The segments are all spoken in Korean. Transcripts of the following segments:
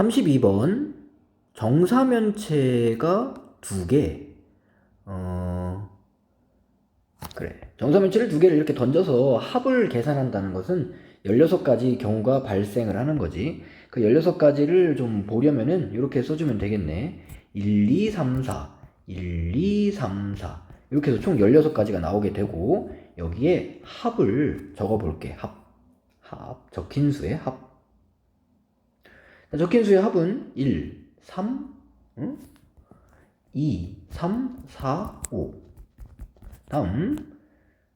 32번 정사면체가 2개. 그래. 정사면체를 2개를 이렇게 던져서 합을 계산한다는 것은 16가지 경우가 발생을 하는 거지. 그 16가지를 좀 보려면은 이렇게 써주면 되겠네. 1, 2, 3, 4, 1, 2, 3, 4 이렇게 해서 총 16가지가 나오게 되고 여기에 합을 적어볼게. 적힌 수의 합. 적힌 수의 합은 1, 3, 2, 3, 4, 5. 다음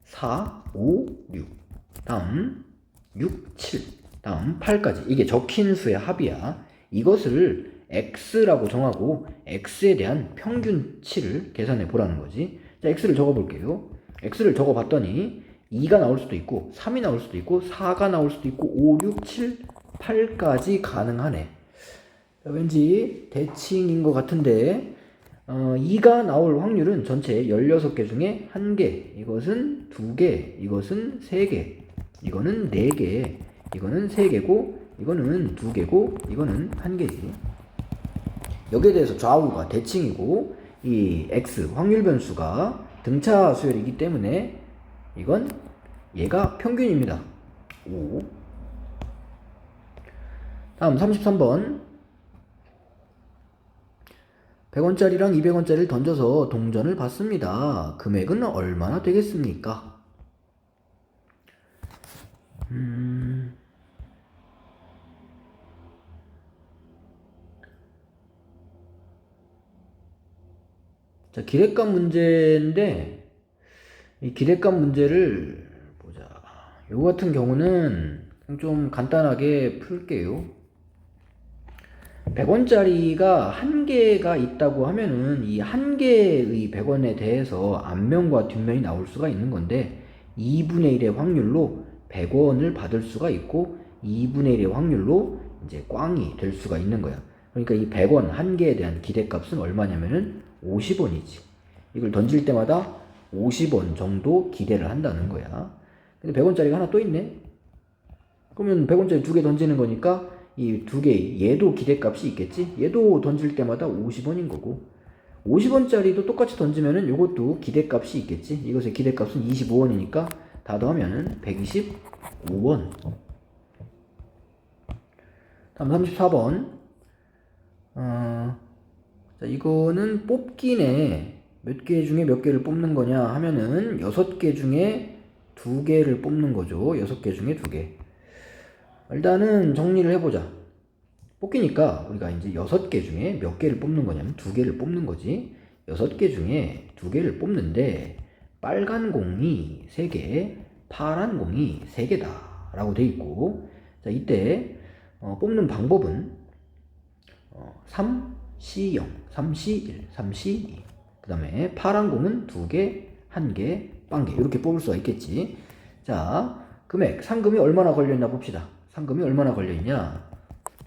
4, 5, 6. 다음 6, 7. 다음 8까지. 이게 적힌 수의 합이야. 이것을 x라고 정하고 x에 대한 평균치를 계산해 보라는 거지. 자, x를 적어 볼게요. x를 적어 봤더니 2가 나올 수도 있고 3이 나올 수도 있고 4가 나올 수도 있고 5, 6, 7, 8까지 가능하네. 왠지 대칭인 것 같은데 2가 나올 확률은 전체 16개 중에 1개, 이것은 2개, 이것은 3개, 이거는 4개, 이거는 3개고 이거는 2개고 이거는 1개지. 여기에 대해서 좌우가 대칭이고 이 x 확률 변수가 등차 수열이기 때문에 이건 얘가 평균입니다. 5. 다음 33번 100원짜리랑 200원짜리를 던져서 동전을 받습니다. 금액은 얼마나 되겠습니까? 자, 기대값 문제인데 이 기대값 문제를 보자. 요 같은 경우는 좀 간단하게 풀게요. 100원짜리가 1개가 있다고 하면은 이 1개의 100원에 대해서 앞면과 뒷면이 나올 수가 있는 건데 2분의 1의 확률로 100원을 받을 수가 있고 2분의 1의 확률로 이제 꽝이 될 수가 있는 거야. 그러니까 이 100원 1개에 대한 기대값은 얼마냐면은 50원이지. 이걸 던질 때마다 50원 정도 기대를 한다는 거야. 근데 100원짜리가 하나 또 있네. 그러면 100원짜리 2개 던지는 거니까 이 2개, 얘도 기대값이 있겠지? 얘도 던질 때마다 50원인 거고 50원짜리도 똑같이 던지면은 요것도 기대값이 있겠지? 이것의 기대값은 25원이니까 다 더하면은 125원. 다음 34번. 자, 이거는 뽑기네. 몇 개 중에 몇 개를 뽑는 거냐 하면은 6개 중에 2개를 뽑는 거죠. 6개 중에 2개. 일단은 정리를 해보자. 뽑기니까 우리가 이제 6개 중에 몇 개를 뽑는 거냐면 2개를 뽑는 거지. 6개 중에 2개를 뽑는데 빨간 공이 3개, 파란 공이 3개다 라고 돼 있고, 자, 이때 뽑는 방법은 3C0, 3C1, 3C2. 그 다음에 파란 공은 2개, 1개, 빵개 이렇게 뽑을 수가 있겠지. 자, 금액, 상금이 얼마나 걸려있나 봅시다. 상금이 얼마나 걸려있냐.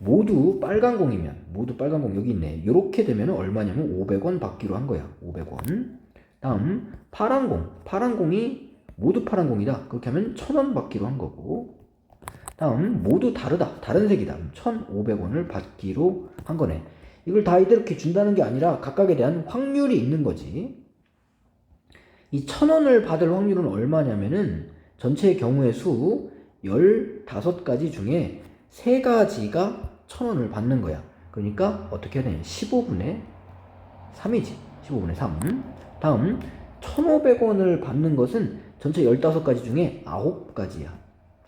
모두 빨간 공이면, 모두 빨간 공 여기 있네. 이렇게 되면 얼마냐면 500원 받기로 한 거야. 500원. 다음 파란 공, 파란 공이 모두 파란 공이다. 그렇게 하면 1000원 받기로 한 거고, 다음 모두 다르다, 다른 색이다. 1500원을 받기로 한 거네. 이걸 다 이렇게 준다는 게 아니라 각각에 대한 확률이 있는 거지. 이 1000원을 받을 확률은 얼마냐면은 전체 경우의 수 15가지 중에 3가지가 1000원을 받는 거야. 그러니까 어떻게 해야 되냐, 15분의 3이지. 15분의 3. 다음 1500원을 받는 것은 전체 15가지 중에 9가지야.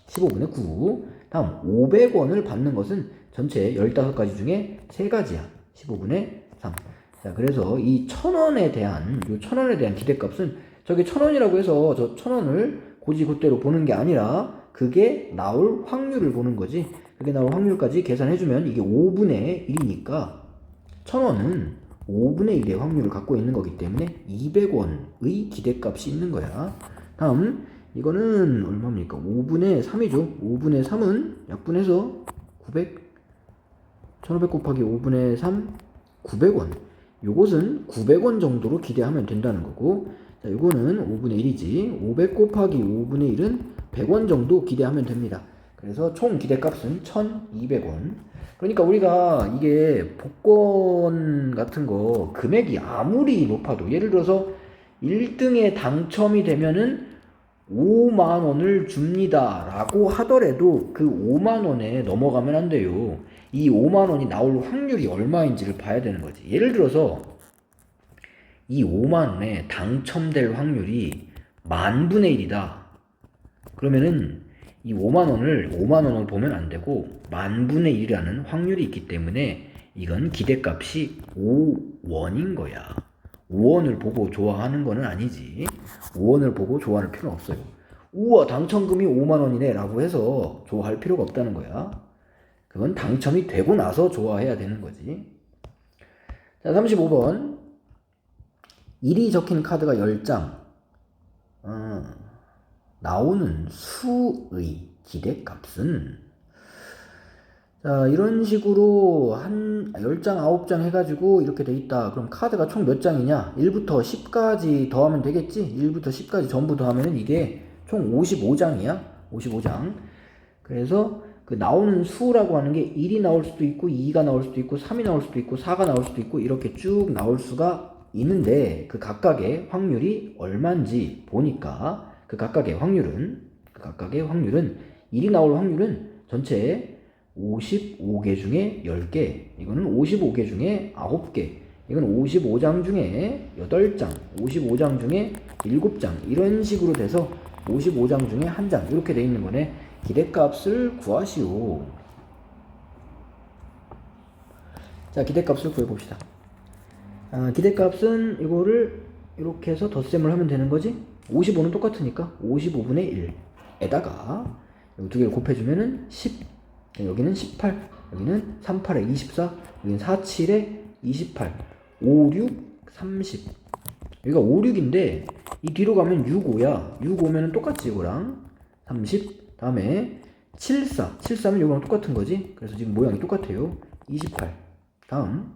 15분의 9. 다음 500원을 받는 것은 전체 15가지 중에 3가지야. 15분의 3. 자, 그래서 이 1000원에 대한, 요 1000원에 대한 기대값은 저게 1000원이라고 해서 저 1000원을 고지고대로 보는 게 아니라 그게 나올 확률을 보는 거지. 그게 나올 확률까지 계산해주면 이게 5분의 1이니까 1000원은 5분의 1의 확률을 갖고 있는 거기 때문에 200원의 기대값이 있는 거야. 다음 이거는 얼마입니까? 5분의 3이죠. 5분의 3은 약분해서 1500 곱하기 5분의 3 900원. 요것은 900원 정도로 기대하면 된다는 거고, 자, 요거는 5분의 1이지. 500 곱하기 5분의 1은 100원 정도 기대하면 됩니다. 그래서 총 기대값은 1,200원. 그러니까 우리가 이게 복권 같은 거 금액이 아무리 높아도 예를 들어서 1등에 당첨이 되면은 5만 원을 줍니다 라고 하더라도 그 5만 원에 넘어가면 안 돼요. 이 5만 원이 나올 확률이 얼마인지를 봐야 되는 거지. 예를 들어서 이 5만 원에 당첨될 확률이 10,000분의 1이다. 그러면은 이 5만 원을 보면 안 되고 10,000분의 1이라는 확률이 있기 때문에 이건 기대값이 5원인 거야. 5원을 보고 좋아하는 거는 아니지. 5원을 보고 좋아할 필요는 없어요. 우와, 당첨금이 5만 원이네 라고 해서 좋아할 필요가 없다는 거야. 그건 당첨이 되고 나서 좋아해야 되는 거지. 자, 35번. 1이 적힌 카드가 10장. 나오는 수의 기대값은, 자, 이런 식으로 한 10장, 9장 해가지고 이렇게 돼 있다. 그럼 카드가 총 몇 장이냐? 1부터 10까지 더하면 되겠지? 1부터 10까지 전부 더하면 이게 총 55장이야. 55장. 그래서 그 나오는 수라고 하는 게 1이 나올 수도 있고, 2가 나올 수도 있고, 3이 나올 수도 있고, 4가 나올 수도 있고, 이렇게 쭉 나올 수가 있는데, 그 각각의 확률이 얼마인지 보니까, 그 각각의 확률은 1이 나올 확률은 전체 55개 중에 10개, 이거는 55개 중에 9개, 이건 55장 중에 8장, 55장 중에 7장, 이런 식으로 돼서 55장 중에 1장, 이렇게 돼 있는 거네. 기대값을 구하시오. 자, 기대값을 구해봅시다. 기대값은 이거를 이렇게 해서 덧셈을 하면 되는 거지. 55는 똑같으니까 55분의 1에다가 여기 두 개를 곱해주면은 10, 여기는 18, 여기는 38에 24, 여기는 47에 28, 56, 30. 여기가 56인데 이 뒤로 가면 65야. 65면은 똑같지 이거랑. 30, 다음에 74, 74면 이거랑 똑같은 거지. 그래서 지금 모양이 똑같아요. 28, 다음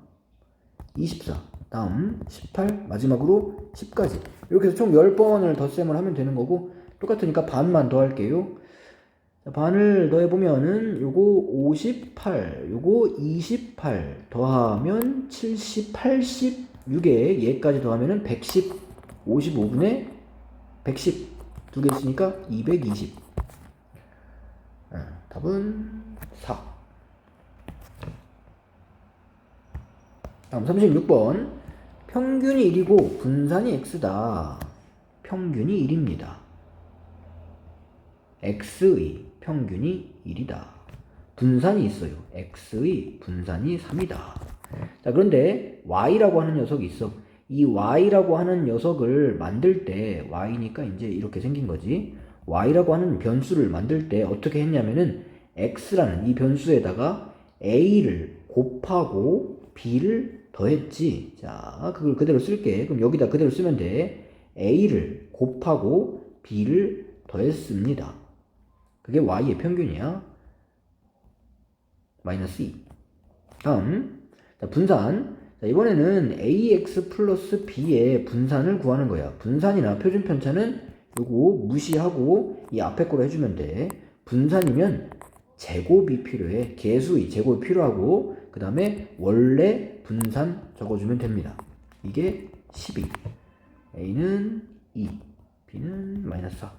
24, 다음 18, 마지막으로 10까지. 이렇게 해서 총 10번을 덧셈을 하면 되는 거고, 똑같으니까 반만 더 할게요. 자, 반을 더해보면은 요거 58, 요거 28 더하면 70, 86에 얘까지 더하면은 110, 55분의 110 두 개 있으니까 220. 답은 4. 다음 36번. 평균이 1이고 분산이 x다. 평균이 1입니다. x의 평균이 1이다. 분산이 있어요. x의 분산이 3이다. 자, 그런데 y라고 하는 녀석이 있어. 이 y라고 하는 녀석을 만들 때, y니까 이제 이렇게 생긴 거지. y라고 하는 변수를 만들 때 어떻게 했냐면은 x라는 이 변수에다가 a를 곱하고 b를 더했지. 자, 그걸 그대로 쓸게. 그럼 여기다 그대로 쓰면 돼. a를 곱하고 b를 더했습니다. 그게 y의 평균이야. 마이너스 2. 다음, 자, 분산. 자, 이번에는 ax 플러스 b의 분산을 구하는 거야. 분산이나 표준 편차는 요거 무시하고 이 앞에 거로 해주면 돼. 분산이면 제곱이 필요해. 개수의 제곱이 필요하고, 그 다음에 원래 분산 적어주면 됩니다. 이게 12, a는 2, b는 마이너스 4.